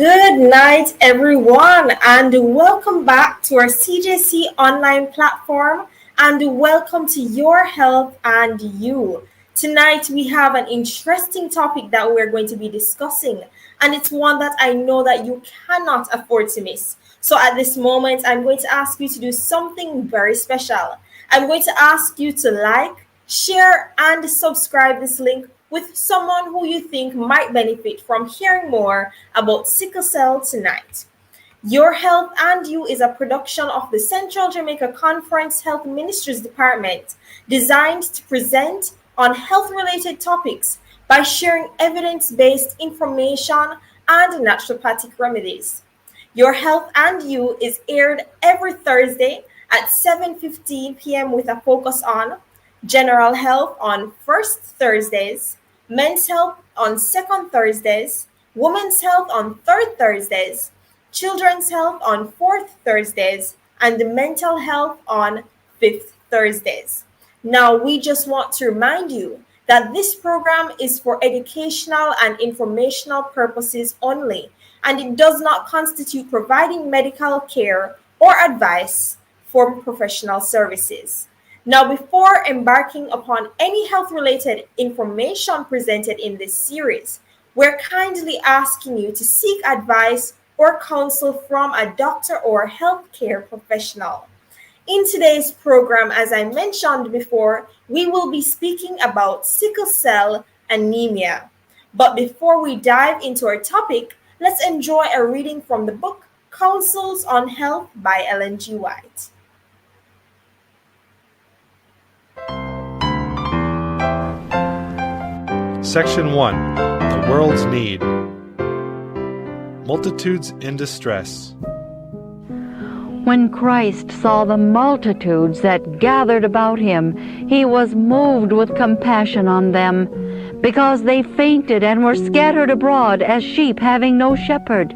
Good night, everyone, and welcome back to our CJC online platform, and welcome to Your Health and You. Tonight, we have an interesting topic that we're going to be discussing, and it's one that I know that you cannot afford to miss. So, at this moment, I'm going to ask you to do something very special. I'm going to ask you to like, share, and subscribe this link with someone who you think might benefit from hearing more about sickle cell tonight. Your Health and You is a production of the Central Jamaica Conference Health Ministries Department, designed to present on health-related topics by sharing evidence-based information and naturopathic remedies. Your Health and You is aired every Thursday at 7:15 p.m. with a focus on general health on first Thursdays, men's health on second Thursdays, women's health on third Thursdays, children's health on fourth Thursdays, and mental health on fifth Thursdays. Now, we just want to remind you that this program is for educational and informational purposes only, and it does not constitute providing medical care or advice for professional services. Now, before embarking upon any health-related information presented in this series, we're kindly asking you to seek advice or counsel from a doctor or healthcare professional. In today's program, as I mentioned before, we will be speaking about sickle cell anemia. But before we dive into our topic, let's enjoy a reading from the book Counsels on Health by Ellen G. White. Section 1. The World's Need. Multitudes in Distress. When Christ saw the multitudes that gathered about him, he was moved with compassion on them, because they fainted and were scattered abroad as sheep having no shepherd.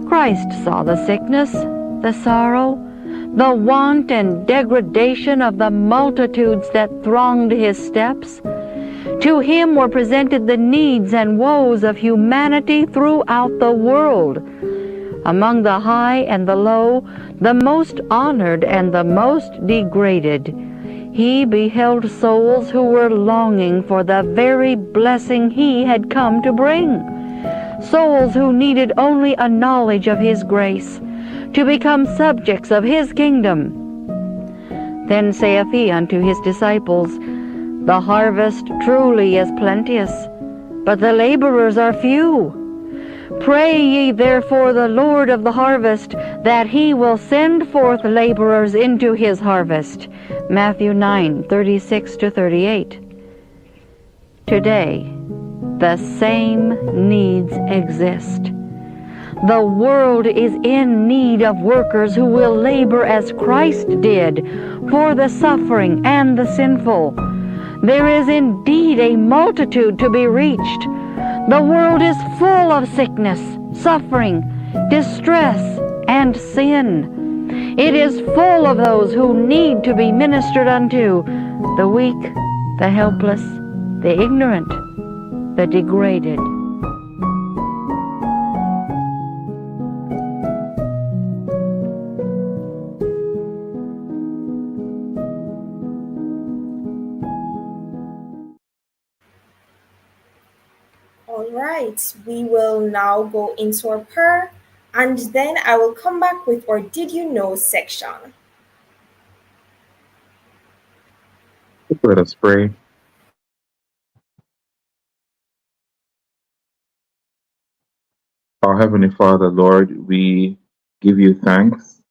Christ saw the sickness, the sorrow, the want and degradation of the multitudes that thronged his steps. To him were presented the needs and woes of humanity throughout the world. Among the high and the low, the most honored and the most degraded, he beheld souls who were longing for the very blessing he had come to bring. Souls who needed only a knowledge of his grace, to become subjects of his kingdom. Then saith he unto his disciples, The harvest truly is plenteous, but the laborers are few. Pray ye therefore the Lord of the harvest, that he will send forth laborers into his harvest. Matthew 9:36-38. Today, the same needs exist. The world is in need of workers who will labor as Christ did for the suffering and the sinful. There is indeed a multitude to be reached. The world is full of sickness, suffering, distress, and sin. It is full of those who need to be ministered unto, the weak, the helpless, the ignorant, the degraded. All right, we will now go into our prayer, and then I will come back with our Did You Know section. Let us pray. Our Heavenly Father, Lord, we give you thanks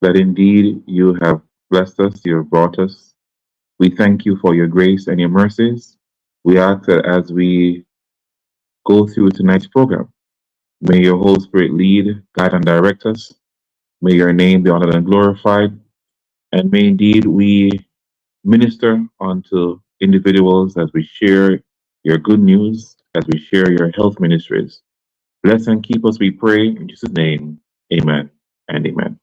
that indeed you have blessed us, you have brought us. We thank you for your grace and your mercies. We ask that as we go through tonight's program, may your Holy Spirit lead, guide, and direct us. May your name be honored and glorified. And may indeed we minister unto individuals as we share your good news, as we share your health ministries. Bless and keep us, we pray, in Jesus' name. Amen and amen.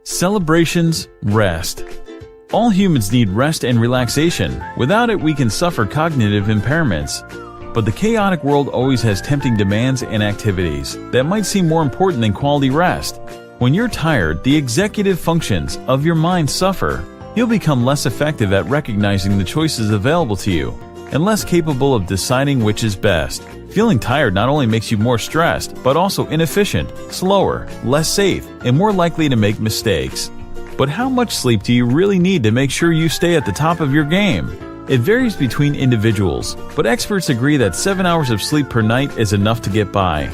Celebrations, rest. All humans need rest and relaxation. Without it, we can suffer cognitive impairments. But the chaotic world always has tempting demands and activities that might seem more important than quality rest. When you're tired, the executive functions of your mind suffer. You'll become less effective at recognizing the choices available to you and less capable of deciding which is best. Feeling tired not only makes you more stressed, but also inefficient, slower, less safe, and more likely to make mistakes. But how much sleep do you really need to make sure you stay at the top of your game? It varies between individuals, but experts agree that 7 hours of sleep per night is enough to get by.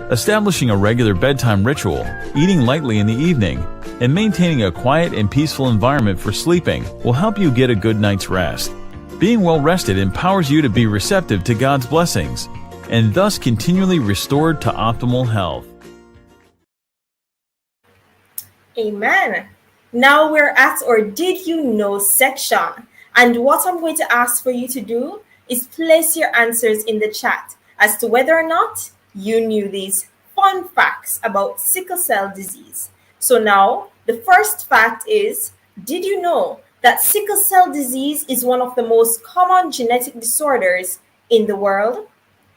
Establishing a regular bedtime ritual, eating lightly in the evening, and maintaining a quiet and peaceful environment for sleeping will help you get a good night's rest. Being well rested empowers you to be receptive to God's blessings, and thus continually restored to optimal health. Amen. Now we're at our Did You Know section. And what I'm going to ask for you to do is place your answers in the chat as to whether or not you knew these fun facts about sickle cell disease. So now, the first fact is, did you know that sickle cell disease is one of the most common genetic disorders in the world?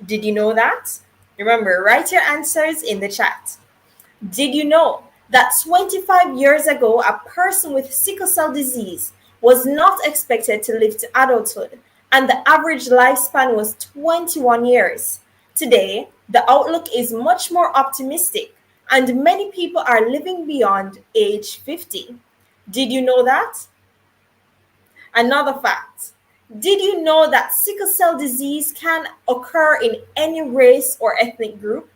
Did you know that? Remember, write your answers in the chat. Did you know that 25 years ago, a person with sickle cell disease was not expected to live to adulthood, and the average lifespan was 21 years. Today, the outlook is much more optimistic, and many people are living beyond age 50. Did you know that? Another fact. Did you know that sickle cell disease can occur in any race or ethnic group?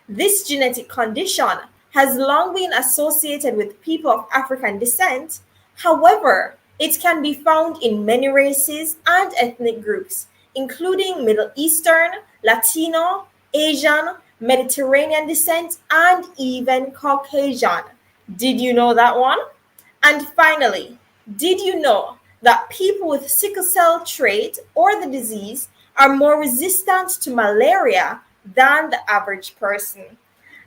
This genetic condition has long been associated with people of African descent. However, it can be found in many races and ethnic groups, including Middle Eastern, Latino, Asian, Mediterranean descent, and even Caucasian. Did you know that one? And finally, did you know that people with sickle cell trait or the disease are more resistant to malaria than the average person?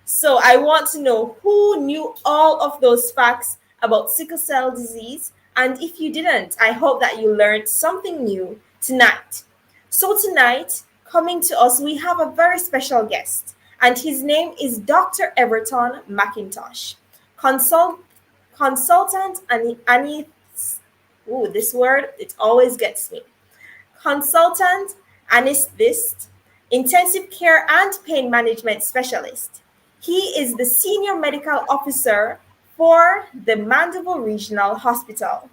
So I want to know who knew all of those facts about sickle cell disease. And if you didn't, I hope that you learned something new tonight. So tonight, coming to us, we have a very special guest, and his name is Dr. Everton McIntosh, consultant and this word, it always gets me. Consultant, anesthetist, intensive care and pain management specialist. He is the senior medical officer for the Mandeville Regional Hospital.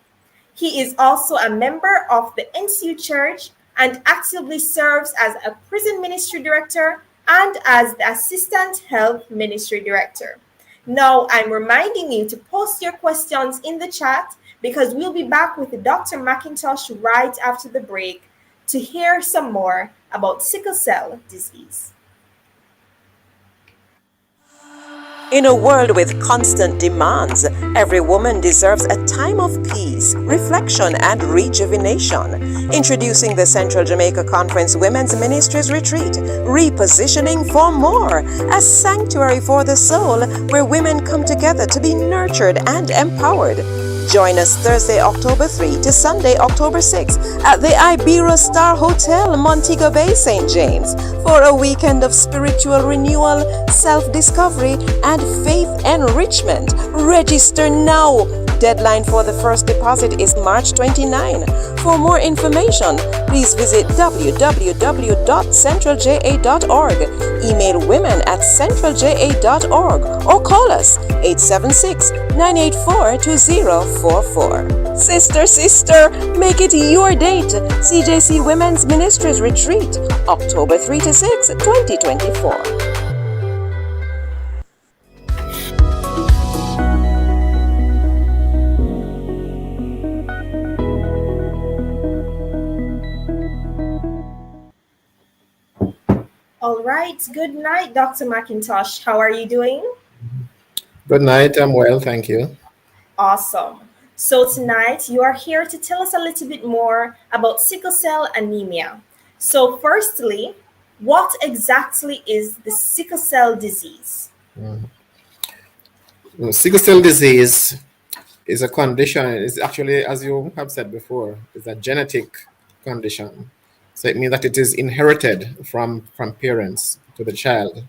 He is also a member of the NCU Church and actively serves as a prison ministry director and as the assistant health ministry director. Now, I'm reminding you to post your questions in the chat because we'll be back with Dr. McIntosh right after the break to hear some more about sickle cell disease. In a world with constant demands, every woman deserves a time of peace, reflection, and rejuvenation. Introducing the Central Jamaica Conference Women's Ministries Retreat, Repositioning for More, a sanctuary for the soul where women come together to be nurtured and empowered. Join us Thursday, October 3 to Sunday, October 6 at the Ibero Star Hotel, Montego Bay, St. James for a weekend of spiritual renewal, self-discovery, and faith enrichment. Register now. Deadline for the first deposit is March 29. For more information, please visit www.centralja.org, email women@centralja.org, or call us 876-984-2044. Sister, make it your date. CJC Women's Ministries Retreat, October 3 to 6, 2024. All right. Good night, Dr. McIntosh. How are you doing? Good night. I'm well, thank you. Awesome. So tonight you are here to tell us a little bit more about sickle cell anemia. So firstly, what exactly is the sickle cell disease? Sickle cell disease is a condition. It's actually, as you have said before, it's a genetic condition. So it means that it is inherited from parents to the child,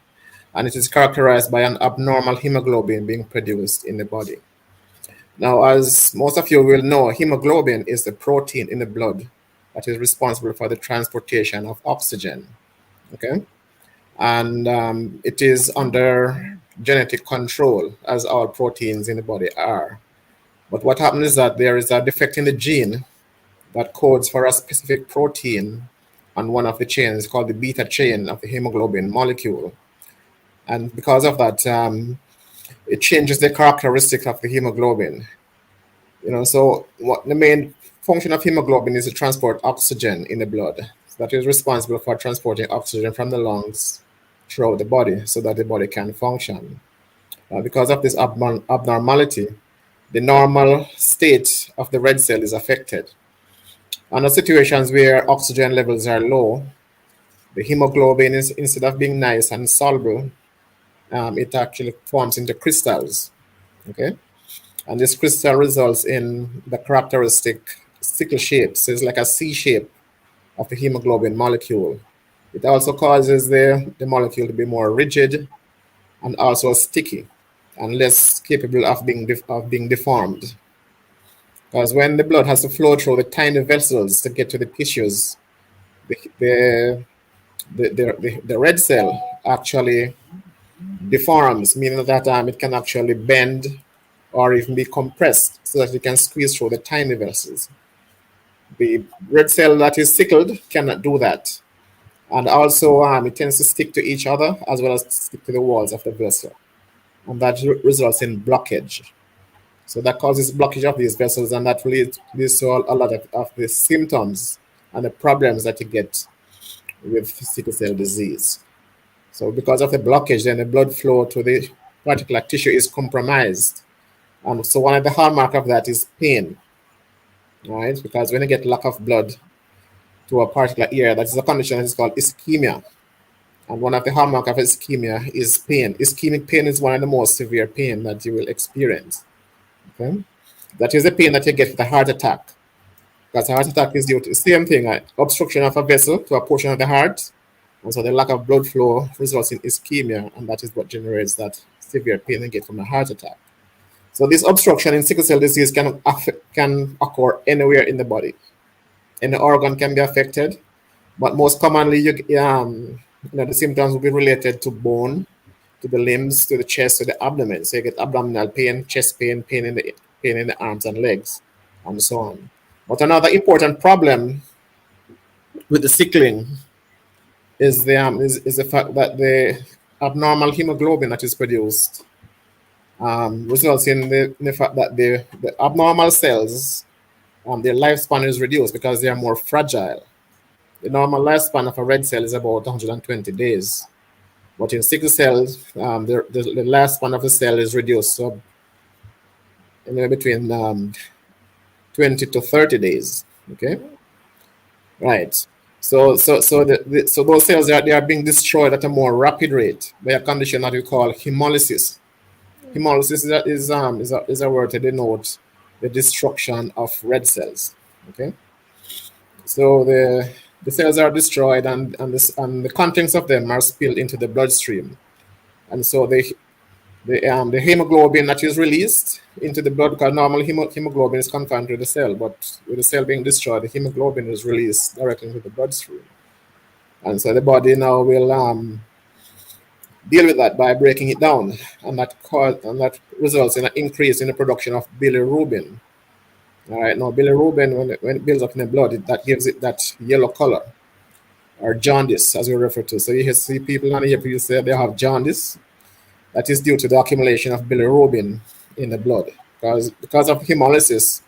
and it is characterized by an abnormal hemoglobin being produced in the body. Now, as most of you will know, hemoglobin is the protein in the blood that is responsible for the transportation of oxygen. Okay, and it is under genetic control, as all proteins in the body are. But what happens is that there is a defect in the gene that codes for a specific protein on one of the chains called the beta chain of the hemoglobin molecule. And because of that, it changes the characteristic of the hemoglobin. So what the main function of hemoglobin is to transport oxygen in the blood. So that is responsible for transporting oxygen from the lungs throughout the body so that the body can function. Because of this abnormality, the normal state of the red cell is affected. Under situations where oxygen levels are low, the hemoglobin is, instead of being nice and soluble, it actually forms into crystals. Okay, and this crystal results in the characteristic sickle shape. So it's like a C shape of the hemoglobin molecule. It also causes the molecule to be more rigid and also sticky and less capable of being deformed. Because when the blood has to flow through the tiny vessels to get to the tissues, the red cell actually deforms, meaning that it can actually bend or even be compressed so that it can squeeze through the tiny vessels. The red cell that is sickled cannot do that. And also it tends to stick to each other as well as stick to the walls of the vessel. And that results in blockage. So that causes blockage of these vessels, and that leads to a lot of the symptoms and the problems that you get with sickle cell disease. So because of the blockage, then the blood flow to the particular tissue is compromised. So one of the hallmark of that is pain, right? Because when you get lack of blood to a particular area, that is a condition that is called ischemia. And one of the hallmark of ischemia is pain. Ischemic pain is one of the most severe pain that you will experience. Okay? That is the pain that you get with a heart attack. Because a heart attack is due to the same thing, obstruction of a vessel to a portion of the heart. And so the lack of blood flow results in ischemia, and that is what generates that severe pain you get from a heart attack. So this obstruction in sickle cell disease can occur anywhere in the body. Any organ can be affected, but most commonly, the symptoms will be related to bone, to the limbs, to the chest, to the abdomen. So you get abdominal pain, chest pain, pain in the arms and legs, and so on. But another important problem with the sickling is the fact that the abnormal hemoglobin that is produced results in the fact that the abnormal cells, their lifespan is reduced because they are more fragile. The normal lifespan of a red cell is about 120 days. But in sickle cells, the lifespan of the cell is reduced between 20 to 30 days. Okay, right. So those cells they are being destroyed at a more rapid rate by a condition that we call hemolysis. Hemolysis is a word to denote the destruction of red cells. Okay, so the cells are destroyed and the contents of them are spilled into the bloodstream, and so the hemoglobin that is released into the blood, because normal hemoglobin is confined to the cell, but with the cell being destroyed, the hemoglobin is released directly into the bloodstream, and so the body now will deal with that by breaking it down, and that results in an increase in the production of bilirubin. All right, now bilirubin, when it builds up in the blood, that gives it that yellow color, or jaundice, as we refer to. So you see people and hear people say they have jaundice. That is due to the accumulation of bilirubin in the blood. Because of hemolysis,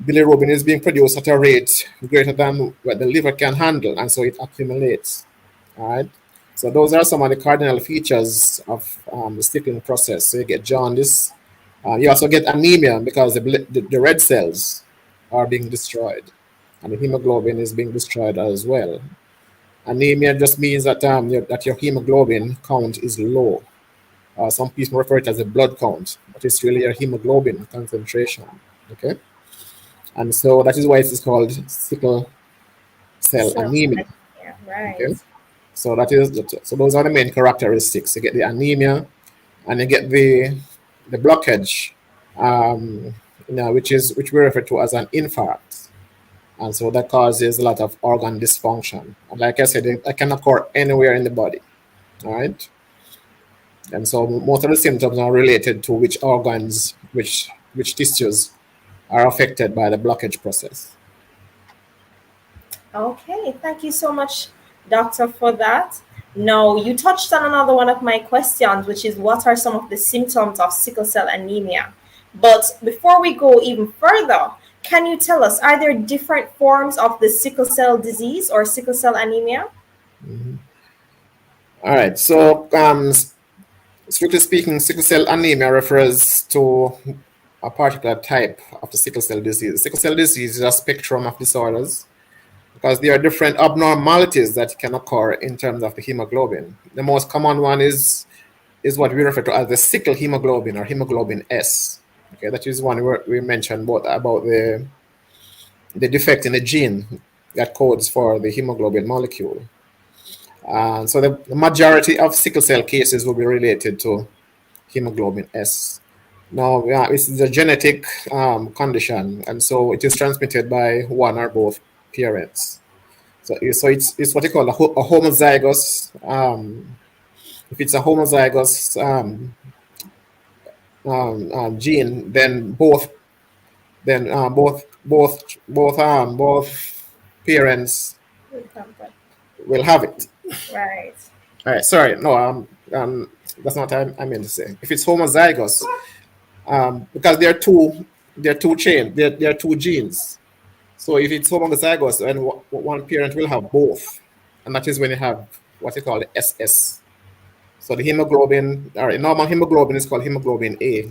bilirubin is being produced at a rate greater than what the liver can handle, and so it accumulates. All right. So those are some of the cardinal features of the sickling process. So you get jaundice. You also get anemia because the red cells are being destroyed, and the hemoglobin is being destroyed as well. Anemia just means that that your hemoglobin count is low. Some people refer it as a blood count, but it's really a hemoglobin concentration. Okay, and so that is why it is called sickle cell So, anemia. yeah, right. Okay, so those are the main characteristics. You get the anemia, and you get the blockage, which we refer to as an infarct, and so that causes a lot of organ dysfunction. And like I said, it can occur anywhere in the body. All right, and so most of the symptoms are related to which organs, which tissues are affected by the blockage process. Okay, thank you so much, doctor, for that. Now, you touched on another one of my questions, which is what are some of the symptoms of sickle cell anemia? But before we go even further, can you tell us, are there different forms of the sickle cell disease or sickle cell anemia? All right, so strictly speaking, sickle cell anemia refers to a particular type of the sickle cell disease. Sickle cell disease is a spectrum of disorders because there are different abnormalities that can occur in terms of the hemoglobin. The most common one is what we refer to as the sickle hemoglobin or hemoglobin S. Okay, that is one where we mentioned about the defect in the gene that codes for the hemoglobin molecule. So the majority of sickle cell cases will be related to hemoglobin S. Now, it's a genetic condition, and so it is transmitted by one or both parents. So it's what you call a homozygous. If it's a homozygous gene, then both parents will have it. Right. All right, sorry, no, that's not what I meant to say. If it's homozygous, because there are two genes. So if it's homozygous, then one parent will have both, and that is when you have what you call the SS. So the hemoglobin, or normal hemoglobin, is called hemoglobin A,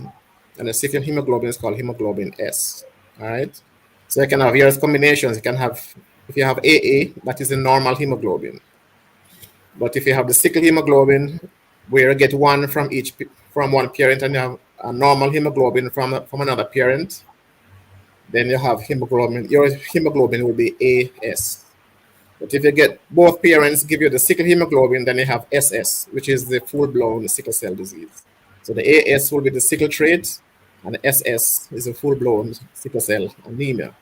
and the sickle hemoglobin is called hemoglobin S. All right. So you can have various combinations. You can have, if you have AA, that is the normal hemoglobin. But if you have the sickle hemoglobin, where you get one from one parent, and you have a normal hemoglobin from another parent, then you have hemoglobin. Your hemoglobin will be AS. But if you get both parents give you the sickle hemoglobin, then you have SS, which is the full-blown sickle cell disease. So the AS will be the sickle trait, and the SS is a full-blown sickle cell anemia.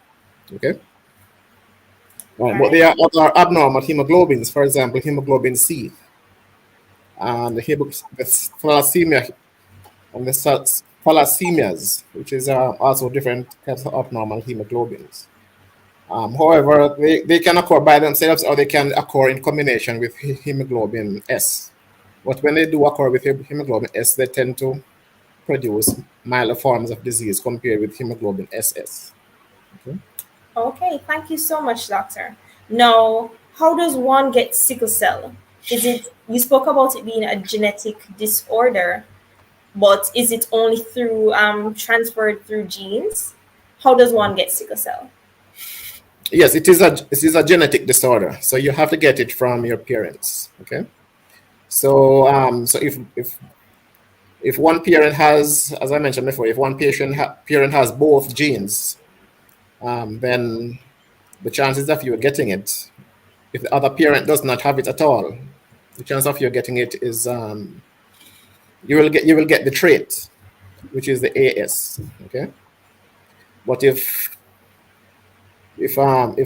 Okay. Right. But there are other abnormal hemoglobins, for example, hemoglobin C, and the thalassemia, and the thalassemias, which is also different types of abnormal hemoglobins. However, they can occur by themselves, or they can occur in combination with hemoglobin S. But when they do occur with hemoglobin S, they tend to produce milder forms of disease compared with hemoglobin SS. Okay, thank you so much, doctor. Now, how does one get sickle cell? You spoke about it being a genetic disorder, but is it only through transferred through genes? How does one get sickle cell? Yes, it is a genetic disorder, so you have to get it from your parents. Okay, so if one parent has, as I mentioned before, if one parent has both genes, then the chances of you getting it, if the other parent does not have it at all, the chance of you getting it is you will get the trait, which is the AS. Okay, but if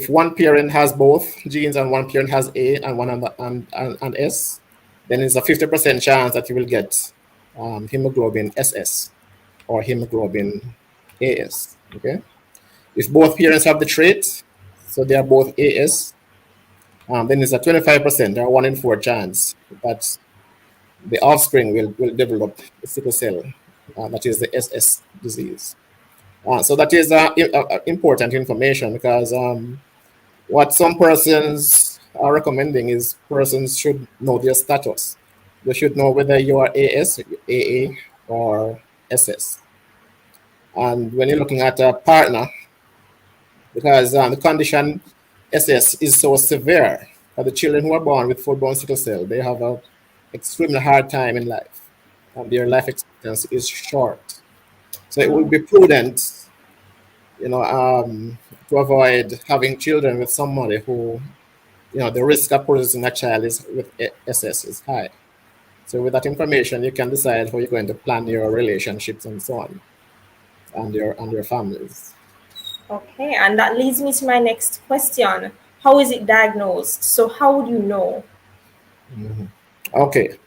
one parent has both genes and one parent has A and one and S, then it's a 50% chance that you will get hemoglobin SS or hemoglobin AS. Okay, if both parents have the trait, so they are both AS, then it's a 25% or 1 in 4 chance that the offspring will develop sickle cell, that is the SS disease. So that is important information, because what some persons are recommending is persons should know their status. They should know whether you are AS, AA, or SS. And when you're looking at a partner, because the condition SS is so severe, that the children who are born with full-blown sickle cell, they have an extremely hard time in life. Their life expectancy is short. So it would be prudent, to avoid having children with somebody who the risk of producing a child is with SS is high. So with that information, you can decide how you're going to plan your relationships and so on, and your families. Okay, and that leads me to my next question. How is it diagnosed? So how would you know? Okay.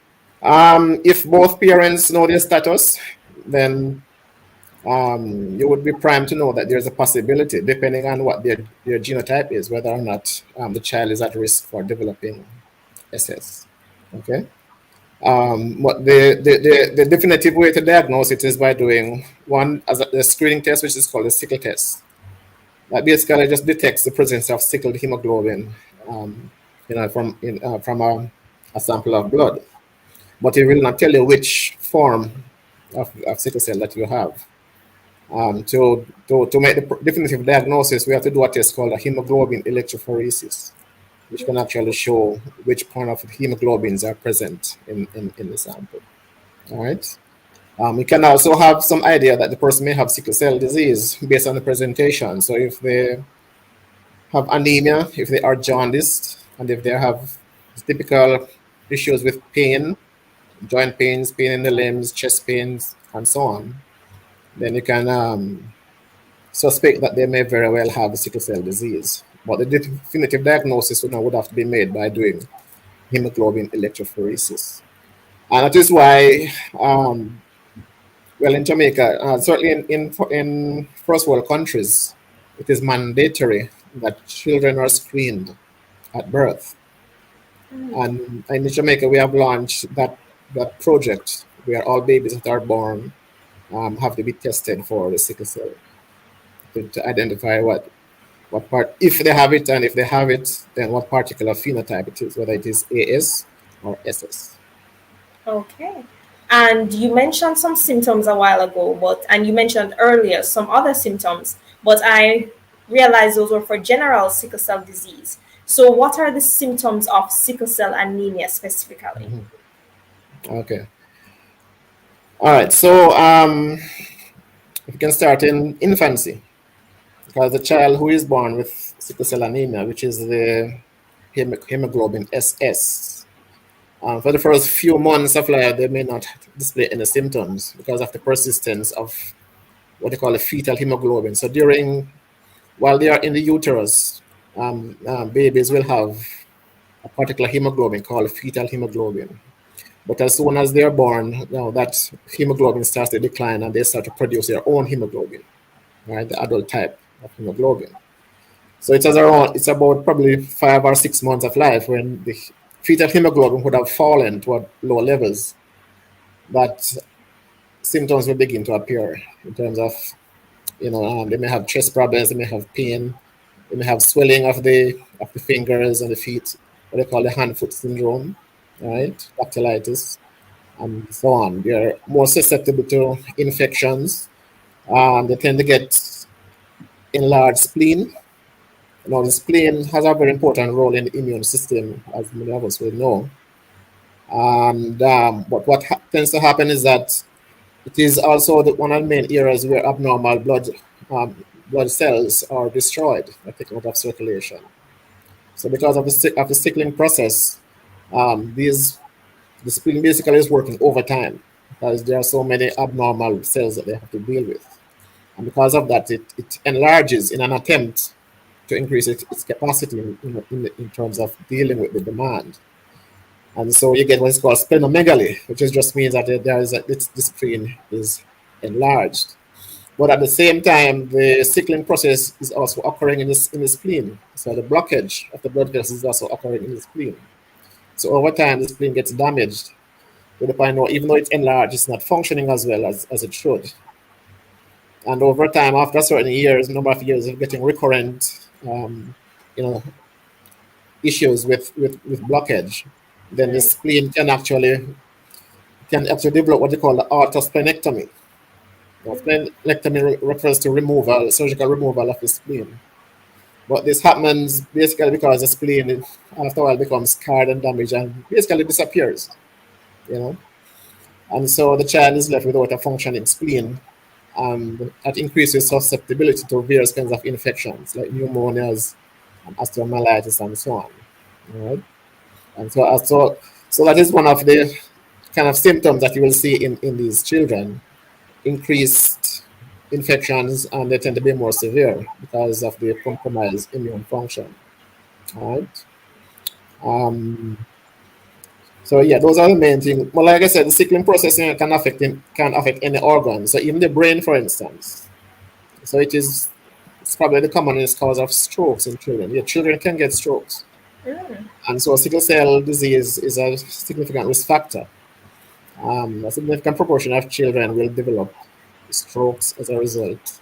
If both parents know their status, then you would be primed to know that there's a possibility, depending on what their genotype is, whether or not the child is at risk for developing SS. Okay. But the definitive way to diagnose it is by doing one as the screening test, which is called the sickle test. That basically just detects the presence of sickled hemoglobin, from a sample of blood. But it will not tell you which form of sickle cell that you have. To make the definitive diagnosis, we have to do a test called a hemoglobin electrophoresis, which can actually show which part of the hemoglobins are present in the sample. All right. We can also have some idea that the person may have sickle cell disease based on the presentation. So if they have anemia, if they are jaundiced, and if they have typical issues with pain, joint pains, pain in the limbs, chest pains, and so on, then you can suspect that they may very well have sickle cell disease. But the definitive diagnosis would have to be made by doing hemoglobin electrophoresis. And that is why, in Jamaica, certainly in first world countries, it is mandatory that children are screened at birth. And in Jamaica, we have launched that project where all babies that are born have to be tested for the sickle cell to identify what part, if they have it, and if they have it, then what particular phenotype it is, whether it is AS or SS. Okay. And you mentioned some symptoms a while ago, and you mentioned earlier some other symptoms, but I realized those were for general sickle cell disease. So what are the symptoms of sickle cell anemia specifically? Okay. All right. So we can start in infancy, because the child who is born with sickle cell anemia, which is the hemoglobin SS, for the first few months of life, they may not display any symptoms because of the persistence of what they call a fetal hemoglobin. So while they are in the uterus, babies will have a particular hemoglobin called fetal hemoglobin. But as soon as they're born, that hemoglobin starts to decline and they start to produce their own hemoglobin, right? The adult type of hemoglobin. So it's about probably 5 or 6 months of life when the fetal hemoglobin would have fallen to low levels, that symptoms will begin to appear in terms of, they may have chest problems, they may have pain, they may have swelling of the fingers and the feet, what they call the hand-foot syndrome, right? Dactylitis, and so on. They're more susceptible to infections. They tend to get enlarged spleen. The spleen has a very important role in the immune system, as many of us will know. And but what tends to happen is that it is also one of the main areas where abnormal blood cells are destroyed, are taken out of circulation. So because of the sickling process, the spleen basically is working overtime because there are so many abnormal cells that they have to deal with. And because of that, it enlarges in an attempt to increase its capacity in terms of dealing with the demand. And so you get what's called splenomegaly, which just means that the spleen is enlarged. But at the same time, the sickling process is also occurring in the spleen. So the blockage of the blood vessels is also occurring in the spleen. So over time, the spleen gets damaged to the point where even though it's enlarged, it's not functioning as well as it should. And over time, after a certain number of years of getting recurrent, issues with blockage, then the spleen can actually develop what they call the autosplenectomy. Splenectomy refers to surgical removal of the spleen. But this happens basically because the spleen, after a while, becomes scarred and damaged and basically disappears. And so the child is left without a functioning spleen, and that increases susceptibility to various kinds of infections like pneumonias and osteomyelitis and so on. All right. And so that is one of the kind of symptoms that you will see in these children: increased infections, and they tend to be more severe because of the compromised immune function. All right. Um, so yeah, those are the main things. Well, like I said, the sickling process can affect any organ. So even the brain, for instance. So it's probably the commonest cause of strokes in children. Yeah, children can get strokes, and so sickle cell disease is a significant risk factor. A significant proportion of children will develop strokes as a result.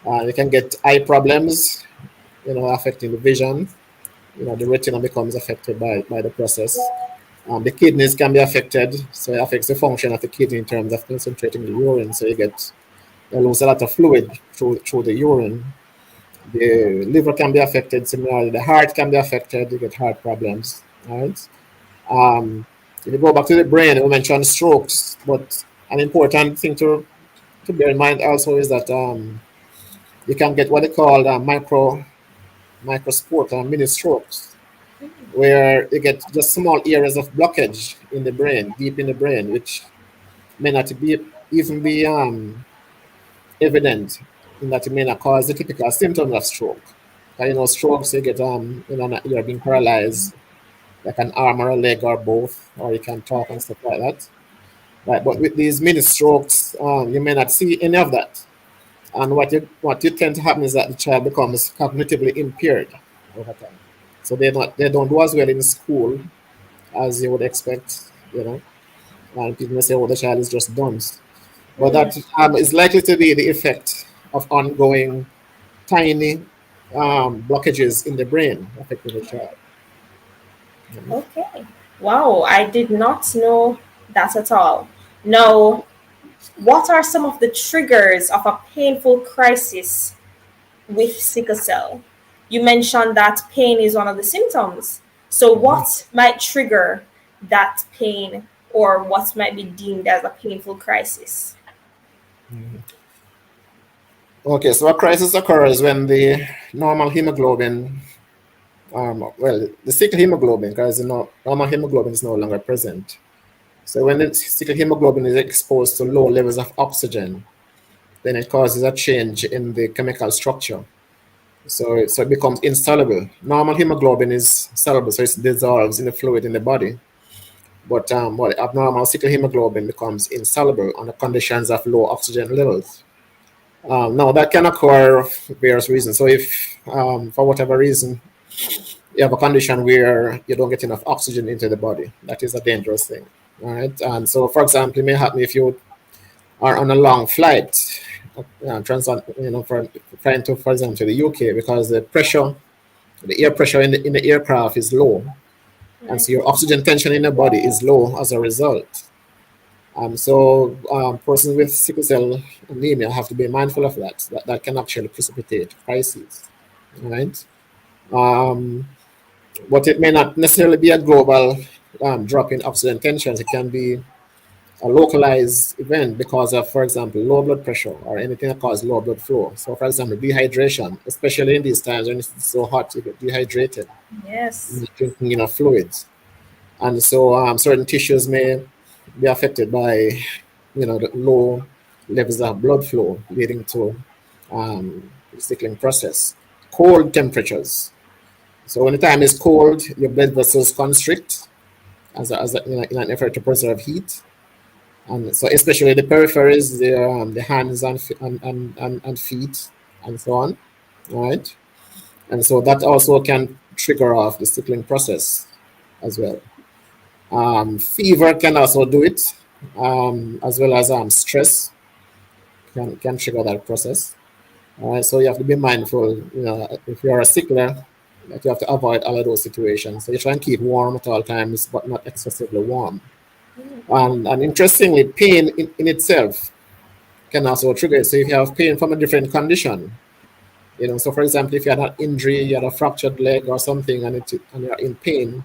They can get eye problems, affecting the vision. The retina becomes affected by the process. The kidneys can be affected, so it affects the function of the kidney in terms of concentrating the urine. So you lose a lot of fluid through the urine. The liver can be affected. Similarly, the heart can be affected. You get heart problems. Right. If you go back to the brain, we mentioned strokes, but an important thing to bear in mind also is that you can get what they call microscope or mini strokes, where you get just small areas of blockage in the brain, deep in the brain, which may not even be evident, in that it may not cause the typical symptoms of stroke. Strokes, you get you're being paralyzed, like an arm or a leg or both, or you can talk and stuff like that. Right, but with these mini strokes, you may not see any of that. And what you tend to happen is that the child becomes cognitively impaired over time. So they don't do as well in school as you would expect, And people may say, "Oh, the child is just dumb," but that is likely to be the effect of ongoing tiny blockages in the brain affecting the child. Okay. Wow, I did not know that at all. Now, what are some of the triggers of a painful crisis with sickle cell? You mentioned that pain is one of the symptoms. So, what might trigger that pain, or what might be deemed as a painful crisis? Okay, so a crisis occurs when the normal hemoglobin, the sickle hemoglobin, because normal hemoglobin is no longer present. So when the sickle hemoglobin is exposed to low levels of oxygen, then it causes a change in the chemical structure. So it becomes insoluble. Normal hemoglobin is soluble, so it dissolves in the fluid in the body. But abnormal sickle hemoglobin becomes insoluble under conditions of low oxygen levels. Now, that can occur for various reasons. So if, for whatever reason, you have a condition where you don't get enough oxygen into the body, that is a dangerous thing. All right. And so, for example, it may happen if you are on a long flight, flying to, for example, to the UK, because the air pressure in the aircraft is low. And so your oxygen tension in the body is low as a result. So persons with sickle cell anemia have to be mindful of that. That can actually precipitate crises, right? But it may not necessarily be a global drop in oxygen tensions. It can be a localized event because of, for example, low blood pressure or anything that causes low blood flow. So, for example, dehydration, especially in these times when it's so hot, you get dehydrated. Yes. Drinking enough fluids. And so certain tissues may be affected by, the low levels of blood flow, leading to the sickling process. Cold temperatures. So when the time is cold, your blood vessels constrict in an effort to preserve heat. And so especially the peripheries, the hands and feet, and so on, right? And so that also can trigger off the sickling process as well. Fever can also do it, as well as stress can trigger that process. So you have to be mindful, if you're a sickler, that you have to avoid all of those situations. So you try and keep warm at all times, but not excessively warm. And interestingly, pain in itself can also trigger it. So if you have pain from a different condition, so for example, if you had an injury, you had a fractured leg or something, and you're in pain,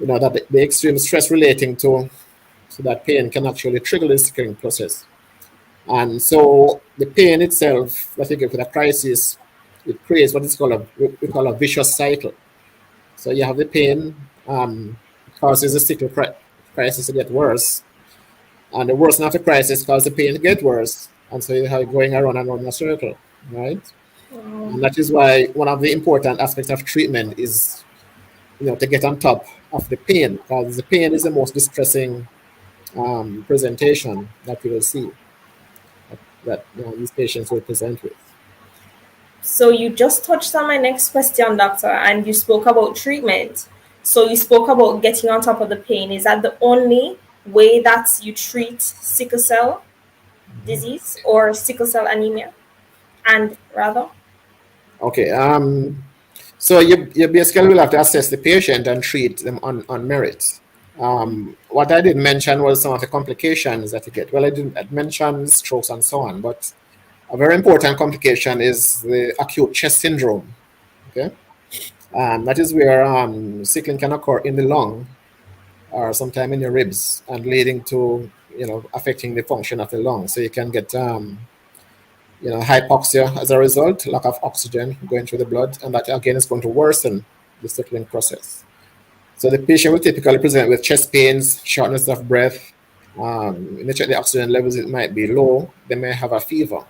that the extreme stress relating to that pain can actually trigger the sickling process. And so the pain itself, that you get with a crisis, it creates what is called we call a vicious cycle. So you have the pain, causes the sickle crisis to get worse, and the worsening of the crisis causes the pain to get worse, and so you have going around and around in a circle, right? And that is why one of the important aspects of treatment is, to get on top of the pain, because the pain is the most distressing presentation that you will see, that these patients will present with. So you just touched on my next question, doctor, and you spoke about treatment. So you spoke about getting on top of the pain. Is that the only way that you treat sickle cell disease or sickle cell anemia? And rather? Okay. So you basically will have to assess the patient and treat them on merit. What I didn't mention was some of the complications that you get. Well, I'd mention strokes and so on, but a very important complication is the acute chest syndrome. Okay, that is where sickling can occur in the lung or sometime in your ribs, and leading to affecting the function of the lung. So you can get hypoxia as a result, lack of oxygen going through the blood, and that again is going to worsen the sickling process. So the patient will typically present with chest pains, shortness of breath. When they check the oxygen levels, it might be low. They may have a fever,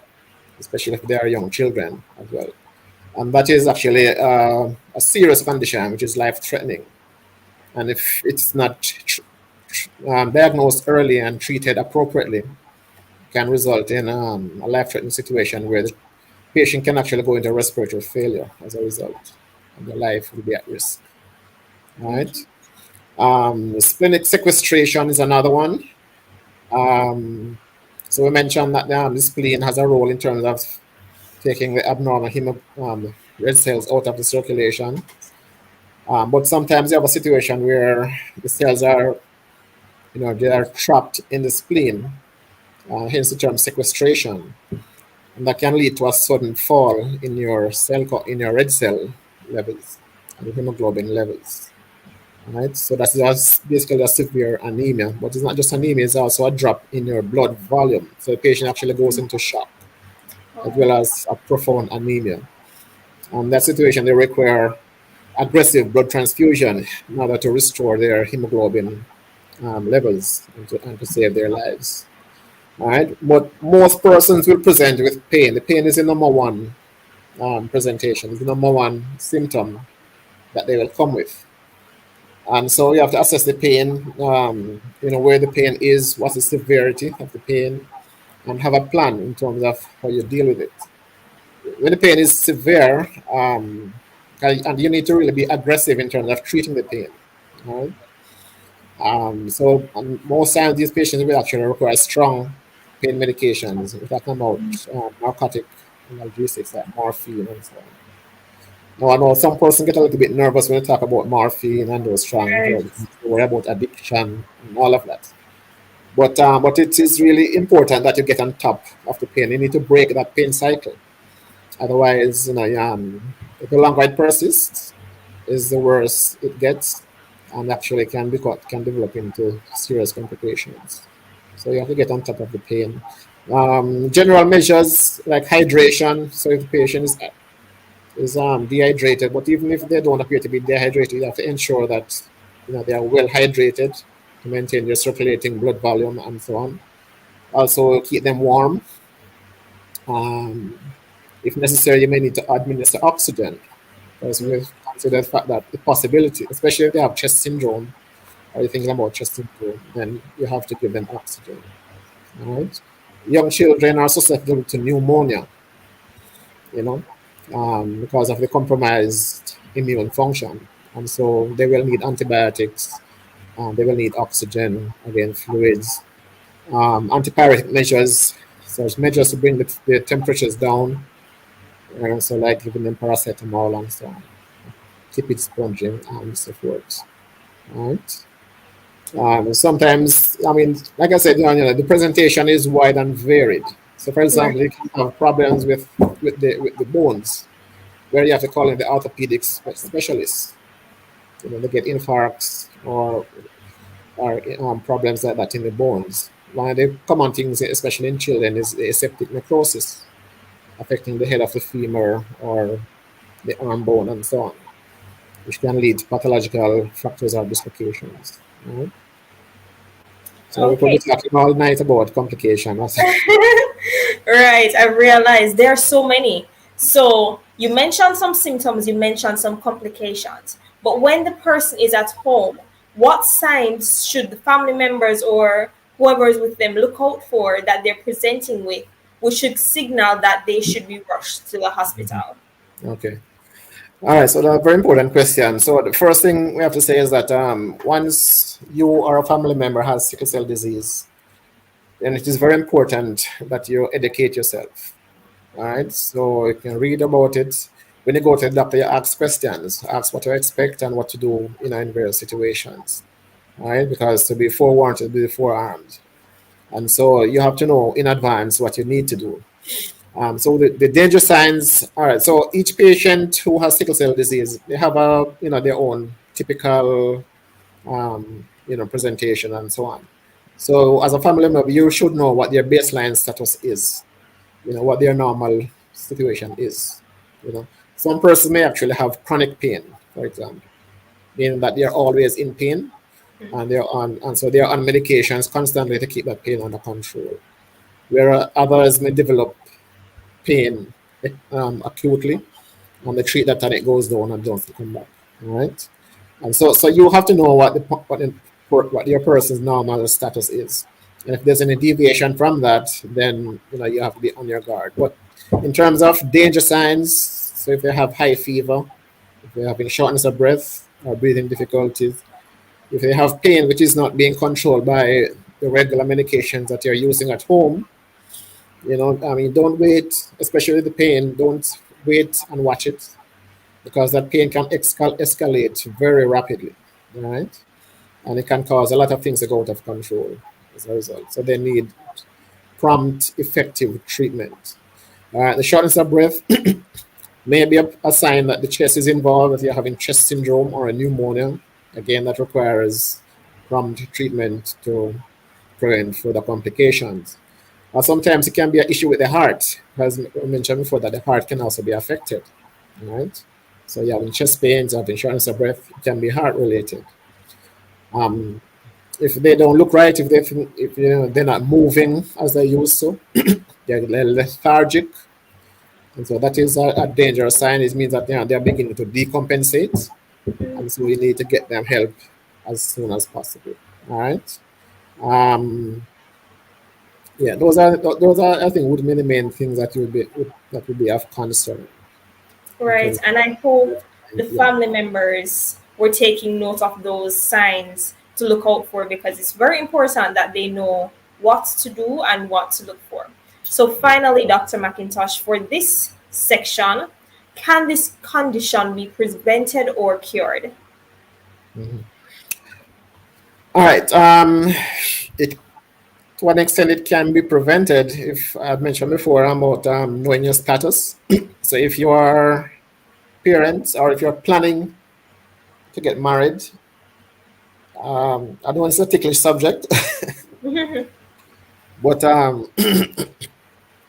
especially if they are young children as well. And that is actually a serious condition, which is life-threatening. And if it's not diagnosed early and treated appropriately, can result in a life-threatening situation where the patient can actually go into respiratory failure as a result, and their life will be at risk. All right. Splenic sequestration is another one. So we mentioned that the spleen has a role in terms of taking the abnormal red cells out of the circulation. But sometimes you have a situation where the cells are, they are trapped in the spleen, hence the term sequestration. And that can lead to a sudden fall in your red cell levels and the hemoglobin levels. Right, so that's basically a severe anemia, but it's not just anemia, it's also a drop in your blood volume. So the patient actually goes into shock, as well as a profound anemia. In that situation, they require aggressive blood transfusion in order to restore their hemoglobin levels and to save their lives. All right, but most persons will present with pain. The pain is the number one presentation, is the number one symptom that they will come with. And so you have to assess the pain, where the pain is, what's the severity of the pain, and have a plan in terms of how you deal with it. When the pain is severe, and you need to really be aggressive in terms of treating the pain. Right? So most times these patients will actually require strong pain medications. We're talking about narcotic analgesics like morphine and so on. Now, I know some person get a little bit nervous when they talk about morphine and those strong drugs. They worry about addiction and all of that. But it is really important that you get on top of the pain. You need to break that pain cycle. Otherwise, the longer it persists, is the worse it gets, and actually can develop into serious complications. So you have to get on top of the pain. General measures like hydration. So if the patient is dehydrated, but even if they don't appear to be dehydrated, you have to ensure that they are well hydrated to maintain their circulating blood volume and so on. Also keep them warm. If necessary, you may need to administer oxygen, because we've considered the fact that the possibility, especially if they have chest syndrome or you're thinking about chest syndrome, then you have to give them oxygen. All right. Young children are susceptible to pneumonia, because of the compromised immune function. And so they will need antibiotics, they will need oxygen, again, fluids, antipyretic measures, such measures to bring the temperatures down, so like giving them paracetamol and so on, keep it sponging and so forth. All right. Sometimes, like I said, the presentation is wide and varied. So, for example, you can have problems with the bones, where you have to call in the orthopedics specialists. They get infarcts or problems like that in the bones. One of the common things, especially in children, is the aseptic necrosis, affecting the head of the femur or the arm bone and so on. which can lead to pathological fractures or dislocations. Right? So we could be Okay. talking all night about complications. Right, I realized there are so many. So you mentioned some symptoms, you mentioned some complications. But when the person is at home, what signs should the family members or whoever is with them look out for that they're presenting with, which should signal that they should be rushed to the hospital? Okay. All right, so that's a very important question. So the first thing we have to say is that once you or a family member has sickle cell disease, then it is very important that you educate yourself. All right, so you can read about it. When you go to the doctor, you ask questions, ask what to expect and what to do in various situations. All right, because to be forewarned, to be forearmed. And so you have to know in advance what you need to do. So the danger signs. All right. So each patient who has sickle cell disease, they have their own typical presentation and so on. So as a family member, you should know what their baseline status is. What their normal situation is. Some persons may actually have chronic pain, for example, meaning that they're always in pain, and so they're on medications constantly to keep that pain under control. Where others may develop pain acutely, and they treat that and it goes down and doesn't come back. All right, and so you have to know what your person's normal status is, and if there's any deviation from that, then you have to be on your guard. But in terms of danger signs, so if they have high fever, if they're having shortness of breath or breathing difficulties, if they have pain which is not being controlled by the regular medications that you're using at home, don't wait, especially the pain, don't wait and watch it, because that pain can escalate very rapidly, right? And it can cause a lot of things to go out of control as a result. So they need prompt, effective treatment. The shortness of breath may be a sign that the chest is involved, if you're having chest syndrome or a pneumonia. Again, that requires prompt treatment to prevent further complications. Or sometimes it can be an issue with the heart. As I mentioned before, that the heart can also be affected, right? So you having chest pains, having shortness of breath, it can be heart related. If they don't look right, if they're not moving as they used to, they're lethargic, and so that is a dangerous sign. It means that they're beginning to decompensate, and so we need to get them help as soon as possible. All right. Yeah, those are I think would be the main things that would be of concern. Right, Okay. and I hope the Yeah. family members were taking note of those signs to look out for, because it's very important that they know what to do and what to look for. So, finally, Dr. McIntosh, for this section, can this condition be prevented or cured? All right. To what extent it can be prevented, if I've mentioned before about knowing your status. So if you are parents or if you're planning to get married, I don't want to say a ticklish subject, but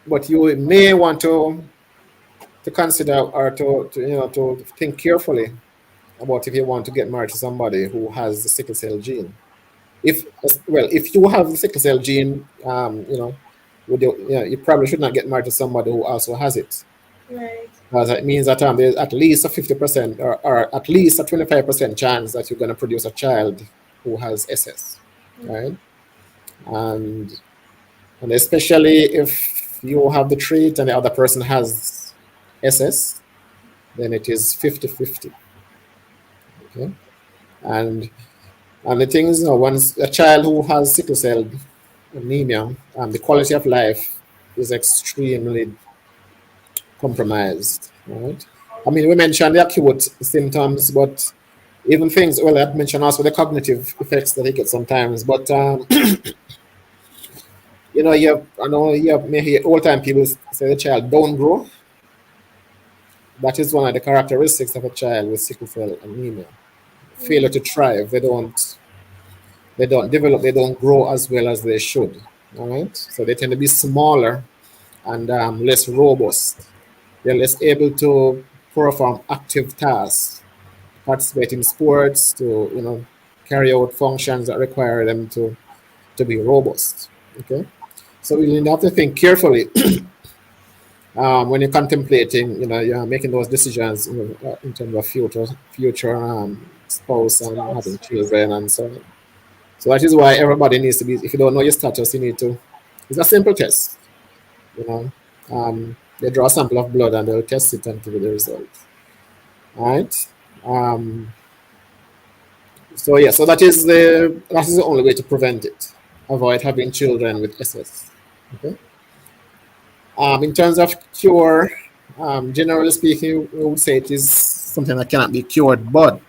but you may want to consider or to think carefully about if you want to get married to somebody who has the sickle cell gene. If you have the sickle cell gene, you probably should not get married to somebody who also has it, Right. because it means that there's at least a 50% or at least a 25% chance that you're going to produce a child who has SS, right? And especially if you have the trait and the other person has SS, then it is 50-50. Okay, and the thing is, once a child who has sickle cell anemia, the quality of life is extremely compromised, right? I mean, we mentioned the acute symptoms, but even things, well, I mentioned also the cognitive effects that they get sometimes, but may hear old time people say the child don't grow. That is one of the characteristics of a child with sickle cell anemia. Failure to thrive. They don't develop, they don't grow as well as they should. All right. So they tend to be smaller and less robust. They're less able to perform active tasks, participate in sports, to carry out functions that require them to be robust. Okay, so you have to think carefully when you're contemplating, you're making those decisions, in terms of future spouse and having children and so on. So that is why everybody needs to be. If you don't know your status, you need to. It's a simple test. They draw a sample of blood and they'll test it and give you the results. All right. So yeah, so that is the only way to prevent it. Avoid having children with SS. Okay. In terms of cure, generally speaking, we would say it is something that cannot be cured, but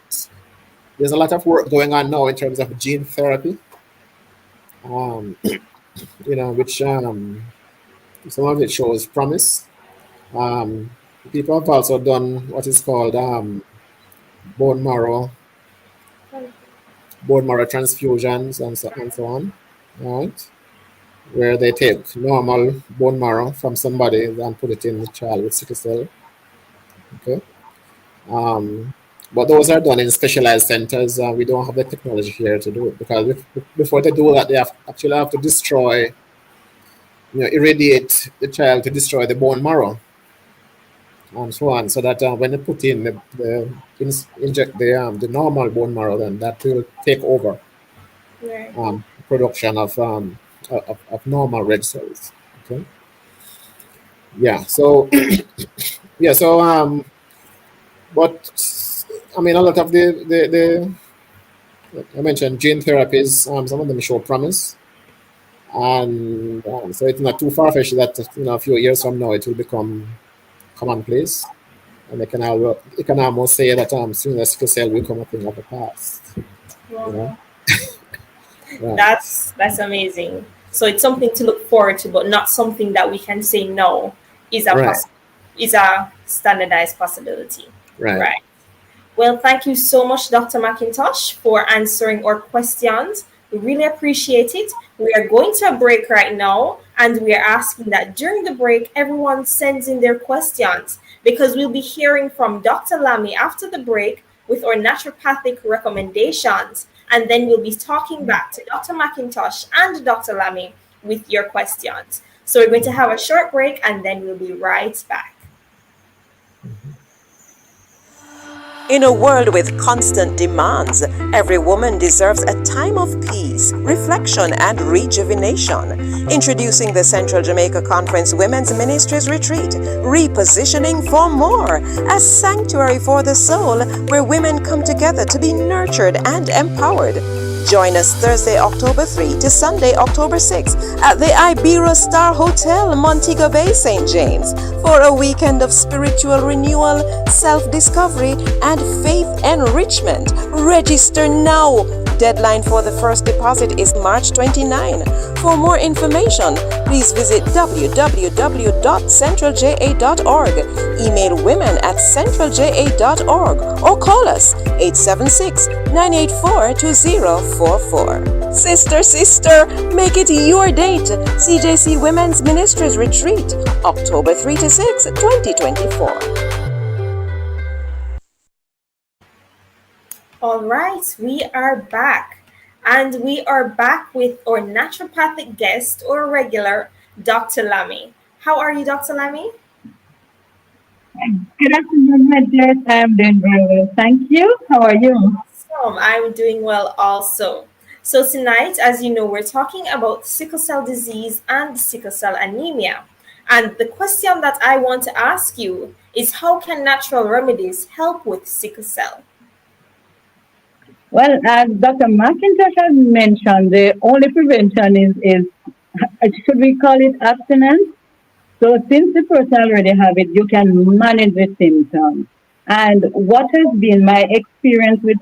there's a lot of work going on now in terms of gene therapy, which some of it shows promise. People have also done what is called bone marrow transfusions and so on, right? Where they take normal bone marrow from somebody and put it in the child with sickle cell. Okay. But those are done in specialized centers. We don't have the technology here to do it, because before they do that, they actually have to destroy, irradiate the child to destroy the bone marrow and so on, so that when they put in inject the normal bone marrow, then that will take over production of normal red cells. Okay. Yeah. So yeah. So but I mean, a lot of the I mentioned gene therapies. Some of them show promise, and so it's not too far-fetched that a few years from now it will become commonplace, and they can almost say that soon as sickle cell will become a thing of the past. Wow. Right. That's amazing. So it's something to look forward to, but not something that we can say no is a standardized possibility. Right. Well, thank you so much, Dr. McIntosh, for answering our questions. We really appreciate it. We are going to a break right now, and we are asking that during the break, everyone sends in their questions, because we'll be hearing from Dr. Lamy after the break with our naturopathic recommendations, and then we'll be talking back to Dr. McIntosh and Dr. Lamy with your questions. So we're going to have a short break, and then we'll be right back. In a world with constant demands, every woman deserves a time of peace, reflection, and rejuvenation. Introducing the Central Jamaica Conference Women's Ministries Retreat, Repositioning for More, a sanctuary for the soul where women come together to be nurtured and empowered. Join us Thursday, October 3 to Sunday, October 6 at the Ibero Star Hotel, Montego Bay, St. James for a weekend of spiritual renewal, self-discovery, and faith enrichment. Register now. Deadline for the first deposit is March 29. For more information, please visit www.centralja.org, email women@centralja.org, or call us 876-984-2044. Sister, make it your date. CJC Women's Ministries Retreat, October 3 to 6, 2024. All right, we are back, and we are back with our naturopathic guest or regular, Dr. Lamy. How are you, Dr. Lamy? Good afternoon, my dear. I'm doing very well. Thank you. How are you? Awesome. I'm doing well also. So tonight, as you know, we're talking about sickle cell disease and sickle cell anemia. And the question that I want to ask you is, how can natural remedies help with sickle cell? Well, as Dr. McIntosh has mentioned, the only prevention is should we call it abstinence? So since the person already have it, you can manage the symptoms. And what has been my experience with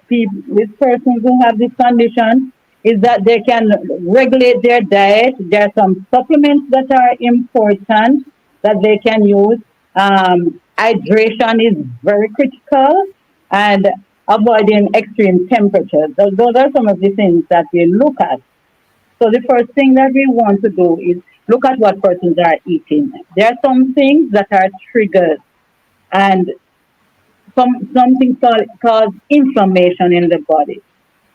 persons who have this condition is that they can regulate their diet. There are some supplements that are important that they can use. Hydration is very critical, and avoiding extreme temperatures. Those are some of the things that we look at. So the first thing that we want to do is look at what persons are eating. There are some things that are triggers, and something called inflammation in the body.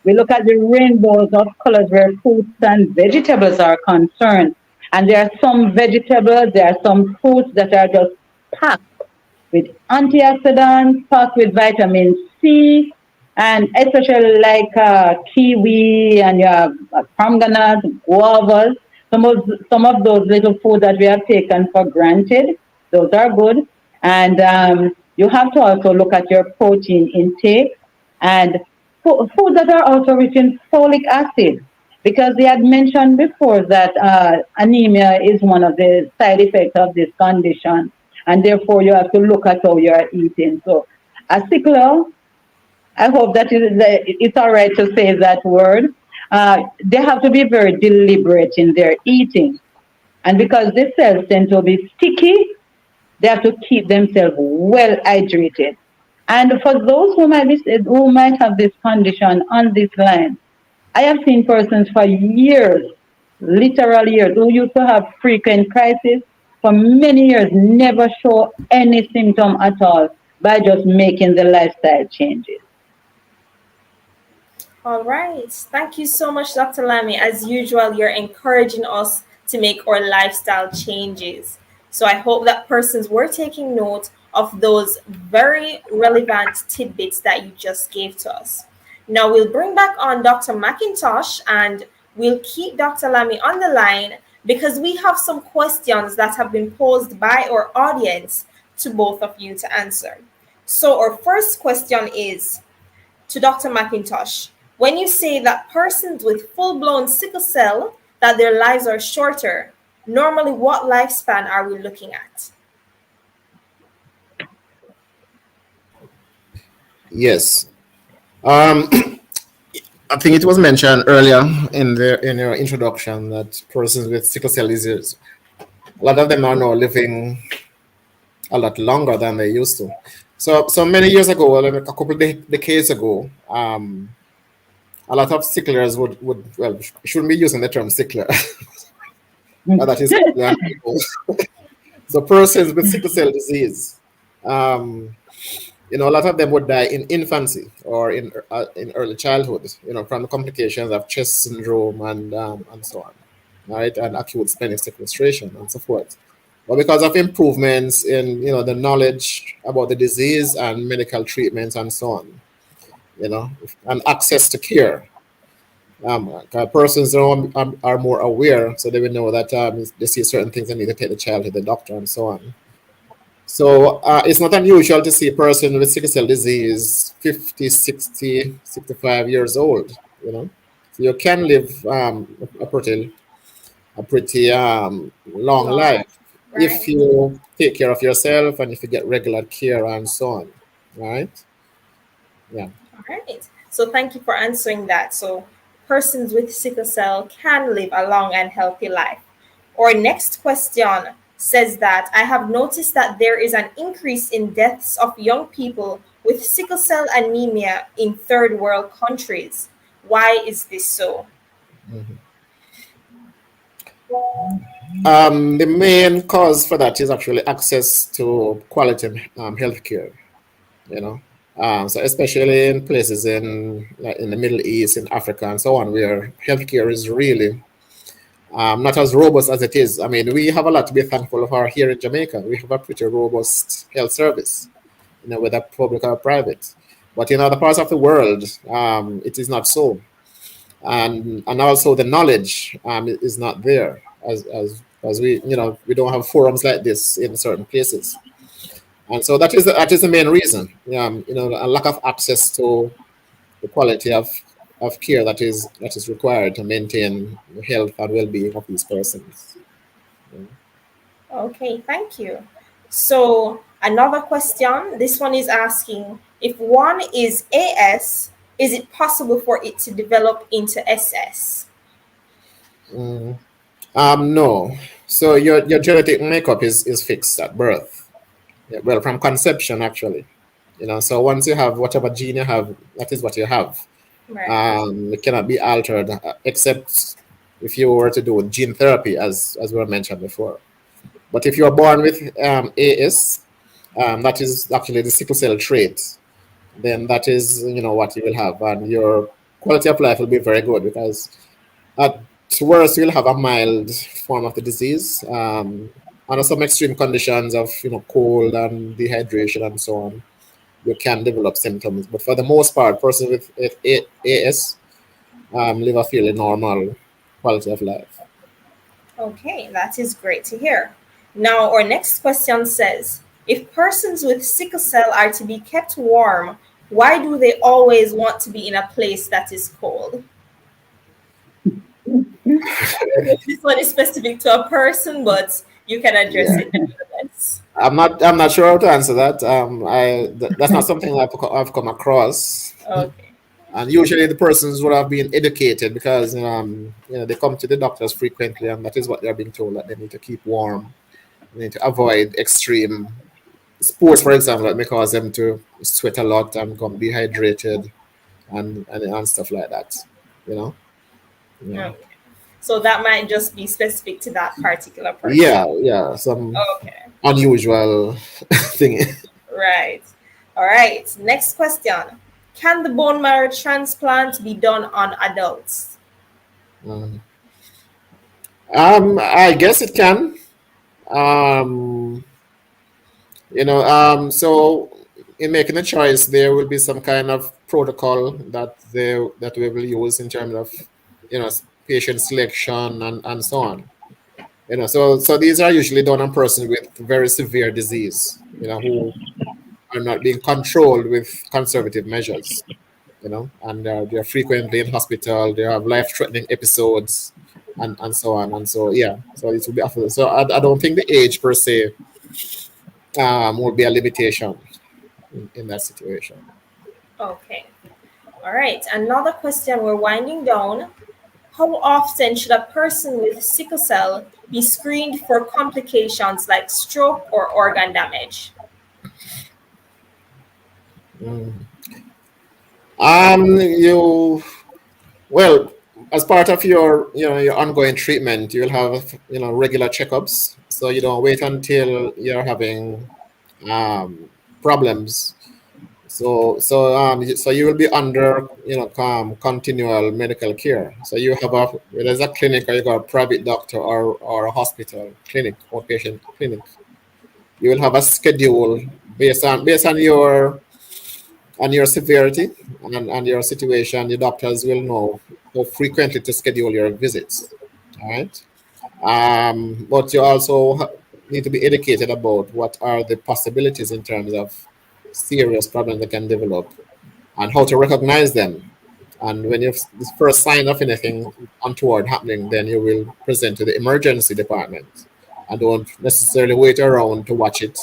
We look at the rainbows of colors where fruits and vegetables are concerned. And there are some vegetables, there are some fruits that are just packed with antioxidants, packed with vitamin C, and especially like kiwi and you have pomegranates, guavas. Some of those little foods that we have taken for granted, those are good. And you have to also look at your protein intake and food that are also rich in folic acid, because they had mentioned before that anemia is one of the side effects of this condition, and therefore you have to look at how you are eating. So, a sickler, I hope that it's all right to say that word. They have to be very deliberate in their eating, and because the cells tend to be sticky, they have to keep themselves well hydrated. And for those who might have this condition on this line, I have seen persons for years, literal years, who used to have frequent crises for many years, never show any symptom at all by just making the lifestyle changes. All right. Thank you so much, Dr. Lamy. As usual, you're encouraging us to make our lifestyle changes. So I hope that persons were taking note of those very relevant tidbits that you just gave to us. Now we'll bring back on Dr. McIntosh and we'll keep Dr. Lamy on the line because we have some questions that have been posed by our audience to both of you to answer. So our first question is to Dr. McIntosh. When you say that persons with full-blown sickle cell, that their lives are shorter, normally what lifespan are we looking at? Yes. I think it was mentioned earlier in your introduction that persons with sickle cell disease, a lot of them are now living a lot longer than they used to. So many years ago, a couple of decades ago, a lot of sicklers would well, shouldn't be using the term sickler. That is so persons with sickle cell disease, a lot of them would die in infancy or in early childhood, from the complications of chest syndrome and so on, right, and acute splenic sequestration and so forth. But because of improvements in the knowledge about the disease and medical treatments and so on, and access to care, persons are more aware, so they will know that they see certain things and need to take the child to the doctor and so on. So it's not unusual to see a person with sickle cell disease 50, 60, 65 years old, So you can live a pretty long life, right, if you take care of yourself and if you get regular care and so on, right? Yeah. All right. So thank you for answering that. So persons with sickle cell can live a long and healthy life. Our next question says that I have noticed that there is an increase in deaths of young people with sickle cell anemia in third world countries. Why is this so? Mm-hmm. The main cause for that is actually access to quality healthcare, so especially in places in the Middle East, in Africa and so on, where healthcare is really not as robust as it is. I mean, we have a lot to be thankful for here in Jamaica. We have a pretty robust health service, whether public or private. But in other parts of the world, it is not so. And also the knowledge is not there, as we we don't have forums like this in certain places. And so that is the main reason. A lack of access to the quality of care that is required to maintain the health and well-being of these persons. Okay, thank you. So another question, this one is asking, if one is AS, is it possible for it to develop into SS? No. So your genetic makeup is fixed at birth. Yeah, well, from conception, actually. So once you have whatever gene you have, that is what you have. Right. It cannot be altered, except if you were to do gene therapy, as we mentioned before. But if you are born with AS, that is actually the sickle cell trait, then that is, what you will have, and your quality of life will be very good, because at worst you'll have a mild form of the disease. Under some extreme conditions of cold and dehydration and so on, you can develop symptoms. But for the most part, persons with AS live a fairly normal quality of life. Okay, that is great to hear. Now, our next question says, if persons with sickle cell are to be kept warm, why do they always want to be in a place that is cold? This one is specific to a person, but you can address Yeah. it nevertheless. I'm not sure how to answer that. That's not something I've come across. Okay. And usually the persons would have been educated, because they come to the doctors frequently, and that is what they're being told, that they need to keep warm. They need to avoid extreme sports, for example, that may cause them to sweat a lot and become dehydrated and stuff like that. Yeah. Okay. So that might just be specific to that particular person. Yeah, some Okay. unusual thing. Right. All right. Next question. Can the bone marrow transplant be done on adults? I guess it can. So in making a choice, there will be some kind of protocol that we will use in terms of patient selection and so on. So these are usually done on persons with very severe disease, who are not being controlled with conservative measures, and they're frequently in hospital. They have life-threatening episodes, and so on. And so so it will be after. So I don't think the age per se will be a limitation in that situation. Okay. All right. Another question. We're winding down. How often should a person with sickle cell be screened for complications like stroke or organ damage? Well, as part of your your ongoing treatment, you'll have regular checkups. So you don't wait until you're having problems. So you will be under continual medical care. So you have whether it's a clinic, or you got a private doctor, or a hospital clinic, outpatient clinic. You will have a schedule based on your severity and your situation. The doctors will know how frequently to schedule your visits. All right. But you also need to be educated about what are the possibilities in terms of serious problems that can develop, and how to recognize them. And when you have the first sign of anything untoward happening, then you will present to the emergency department, and don't necessarily wait around to watch it,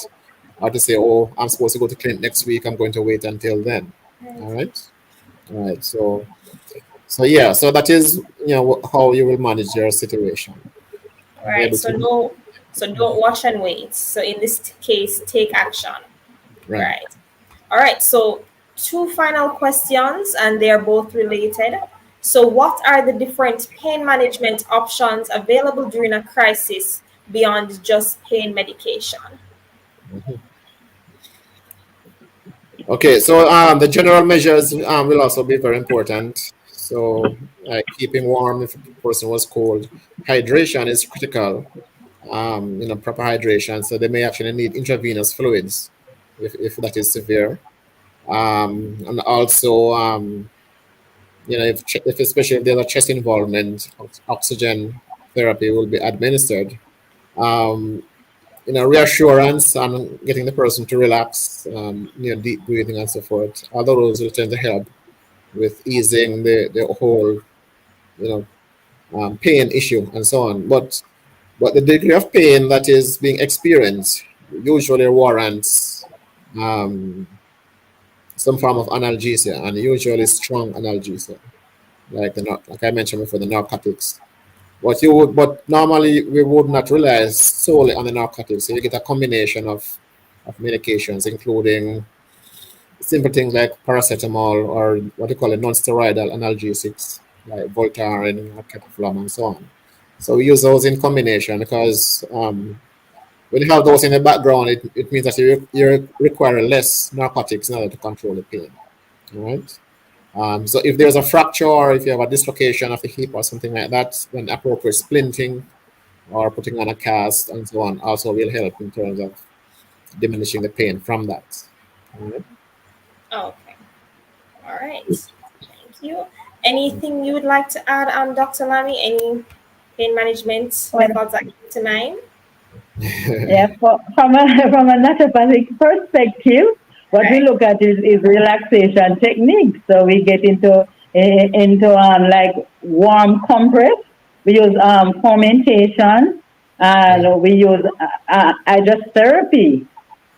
or to say, oh, I'm supposed to go to clinic next week, I'm going to wait until then. All right. So that is how you will manage your situation. All right. So don't watch and wait. So in this case, take action. Right. All right. So 2 final questions, and they are both related. So what are the different pain management options available during a crisis beyond just pain medication? Okay, so the general measures will also be very important. So keeping warm if a person was cold. Hydration is critical, proper hydration. So they may actually need intravenous fluids if that is severe. And also, if especially if there's a chest involvement, oxygen therapy will be administered. Reassurance and getting the person to relax, deep breathing and so forth. All those will tend to help with easing the whole, pain issue and so on. But the degree of pain that is being experienced usually warrants some form of analgesia, and usually strong analgesia, like I mentioned before, the narcotics. But normally we would not rely solely on the narcotics. So you get a combination of medications, including simple things like paracetamol, or what you call non-steroidal analgesics, like Voltaren, Ketoflam, and so on. So we use those in combination, because when you have those in the background, it means that you require less narcotics in order to control the pain. All right. So if there's a fracture or if you have a dislocation of the hip or something like that, then appropriate splinting or putting on a cast and so on also will help in terms of diminishing the pain from that. All right. Okay. All right. Thank you. Anything you would like to add, Dr. Lamy? Any pain management methods that come to mind? Yeah, from a naturopathic perspective, what we look at is relaxation techniques. So we get into like warm compress. We use fermentation, and we use hydrotherapy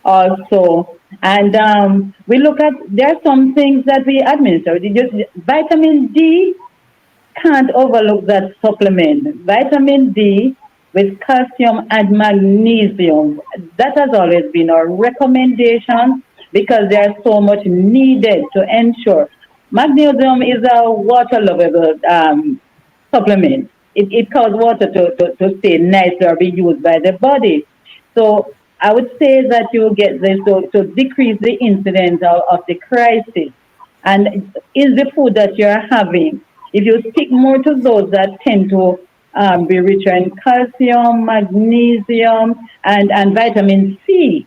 also. And we look at, there are some things that we administer. Vitamin D, can't overlook that supplement. Vitamin D with calcium and magnesium. That has always been our recommendation because there's so much needed to ensure. Magnesium is a water lovable supplement. It causes water to stay nice or be used by the body. So I would say that you will get this to decrease the incidence of the crisis. And is the food that you're having, if you stick more to those that tend to be richer in calcium, magnesium, and vitamin C.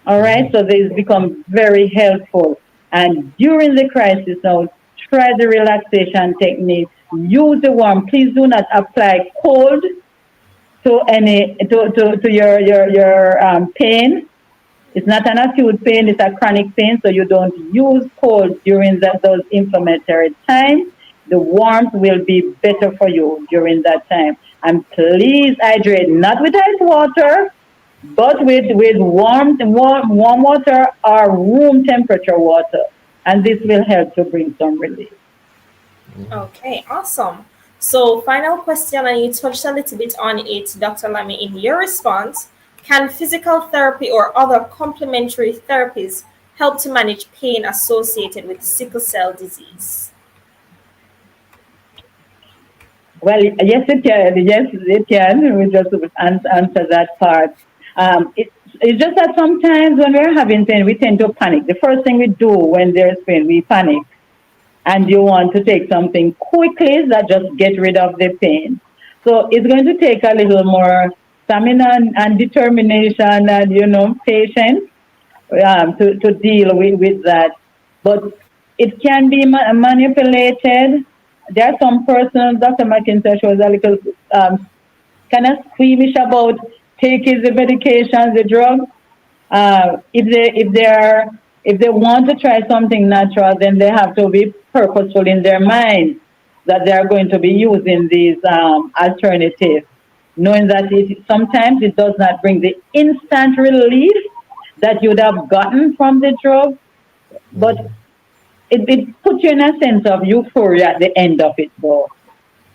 All right, so these become very helpful. And during the crisis now, try the relaxation technique. Use the warm. Please do not apply cold to your pain. It's not an acute pain; it's a chronic pain. So you don't use cold during those inflammatory times. The warmth will be better for you during that time. And please hydrate, not with ice water, but with warm water or room temperature water. And this will help to bring some relief. Okay, awesome. So final question, and you touched a little bit on it, Dr. Lamy, in your response. Can physical therapy or other complementary therapies help to manage pain associated with sickle cell disease? Well, yes, it can. Yes, it can. We just answer that part. It's just that sometimes when we're having pain, we tend to panic. The first thing we do when there's pain, we panic. And you want to take something quickly that just get rid of the pain. So it's going to take a little more stamina and determination and, patience to deal with that. But it can be manipulated. There are some persons, Dr. McIntosh was a little kind of squeamish about taking the medication, the drug. If they want to try something natural, then they have to be purposeful in their mind that they are going to be using these alternatives, knowing that sometimes it does not bring the instant relief that you would have gotten from the drug, but it puts you in a sense of euphoria at the end of it, though.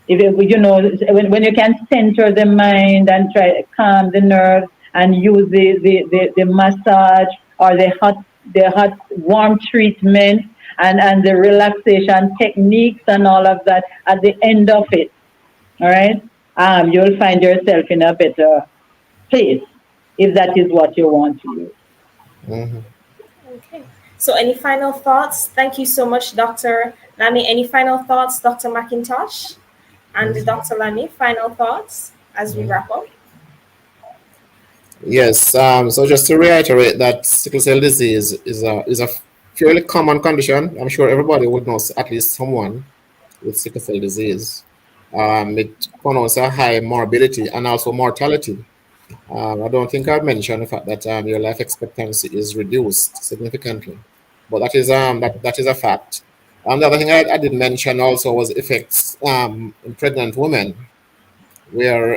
When you can center the mind and try to calm the nerves and use the massage or the hot warm treatment and the relaxation techniques and all of that at the end of it, all right, you'll find yourself in a better place if that is what you want to use. Mm-hmm. Okay. So any final thoughts? Thank you so much, Dr. Lamy. Any final thoughts, Dr. McIntosh? And Dr. Lamy, final thoughts as we wrap up? Yes. So just to reiterate that sickle cell disease is a fairly common condition. I'm sure everybody would know at least someone with sickle cell disease. It connotes a high morbidity and also mortality. I don't think I've mentioned the fact that your life expectancy is reduced significantly, but that is a fact. The other thing I did mention also was effects in pregnant women, where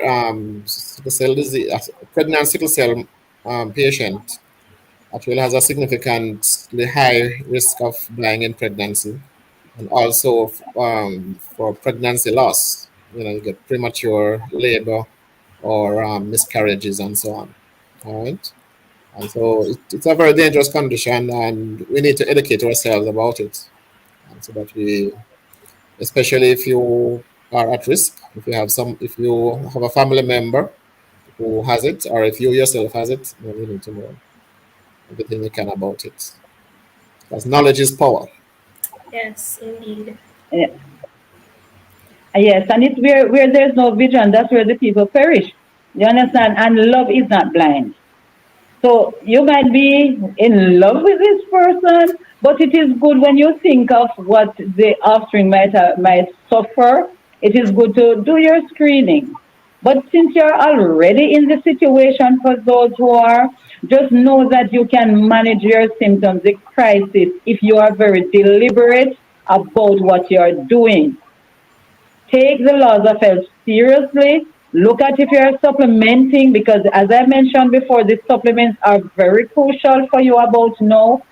sickle cell disease, a pregnant sickle cell patient actually has a significantly high risk of dying in pregnancy, and also for pregnancy loss. You get premature labor or miscarriages and so on. All right. And so it's a very dangerous condition, and we need to educate ourselves about it. And so that especially if you are at risk, if you have a family member who has it, or if you yourself has it, then you need to know everything you can about it. Because knowledge is power. Yes, indeed. Yeah. Yes, and it's where there's no vision, that's where the people perish. You understand? And love is not blind. So you might be in love with this person, but it is good when you think of what the offspring might suffer. It is good to do your screening. But since you're already in the situation, for those who are, just know that you can manage your symptoms, the crisis, if you are very deliberate about what you're doing. Take the laws of health seriously. Look at if you're supplementing, because as I mentioned before, the supplements are very crucial for you about now.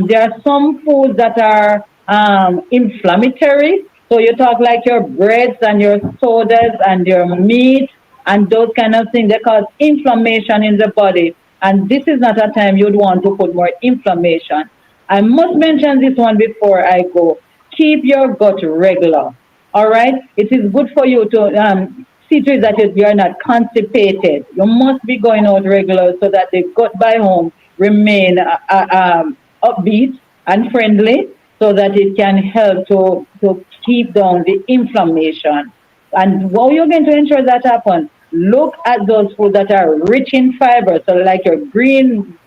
There are some foods that are inflammatory. So you talk like your breads and your sodas and your meat and those kind of things. They cause inflammation in the body. And this is not a time you'd want to put more inflammation. I must mention this one before I go. Keep your gut regular. All right. It is good for you to see to it that you are not constipated. You must be going out regular so that the gut biome remain upbeat and friendly, so that it can help to keep down the inflammation. And how you're going to ensure that happens? Look at those foods that are rich in fiber, so like your green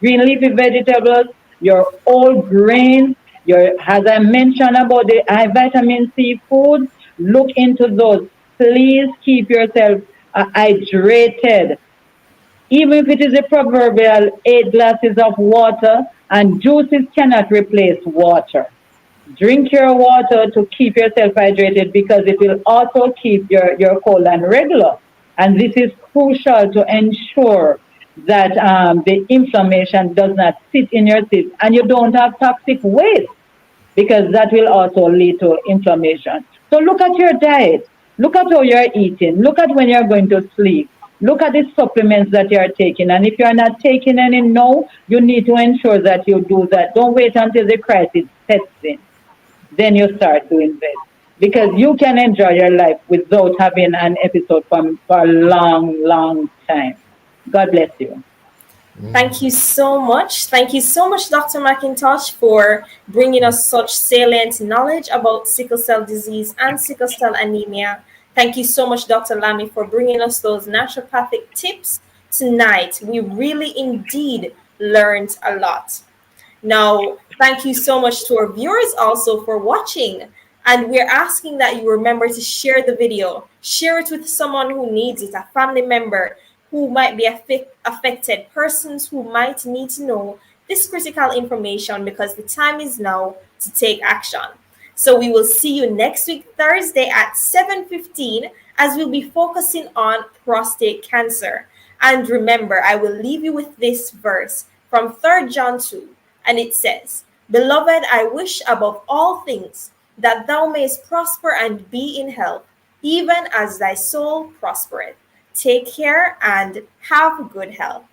leafy vegetables, your whole grains, your, as I mentioned about the high vitamin C food, look into those. Please keep yourself hydrated. Even if it is a proverbial 8 glasses of water, and juices cannot replace water. Drink your water to keep yourself hydrated, because it will also keep your colon regular. And this is crucial to ensure that the inflammation does not sit in your teeth and you don't have toxic waste, because that will also lead to inflammation. So look at your diet. Look at how you're eating. Look at when you're going to sleep. Look at the supplements that you're taking. And if you're not taking any now, you need to ensure that you do that. Don't wait until the crisis sets in. Then you start doing this. Because you can enjoy your life without having an episode for a long, long time. God bless you. Thank you so much. Thank you so much, Dr. McIntosh, for bringing us such salient knowledge about sickle cell disease and sickle cell anemia. Thank you so much, Dr. Lamy, for bringing us those naturopathic tips tonight. We really indeed learned a lot. Now, thank you so much to our viewers also for watching. And we're asking that you remember to share the video. Share it with someone who needs it, a family member who might be affected, persons who might need to know this critical information, because the time is now to take action. So we will see you next week, Thursday at 7:15, as we'll be focusing on prostate cancer. And remember, I will leave you with this verse from 3 John 2. And it says, "Beloved, I wish above all things that thou mayest prosper and be in health, even as thy soul prospereth." Take care and have good health.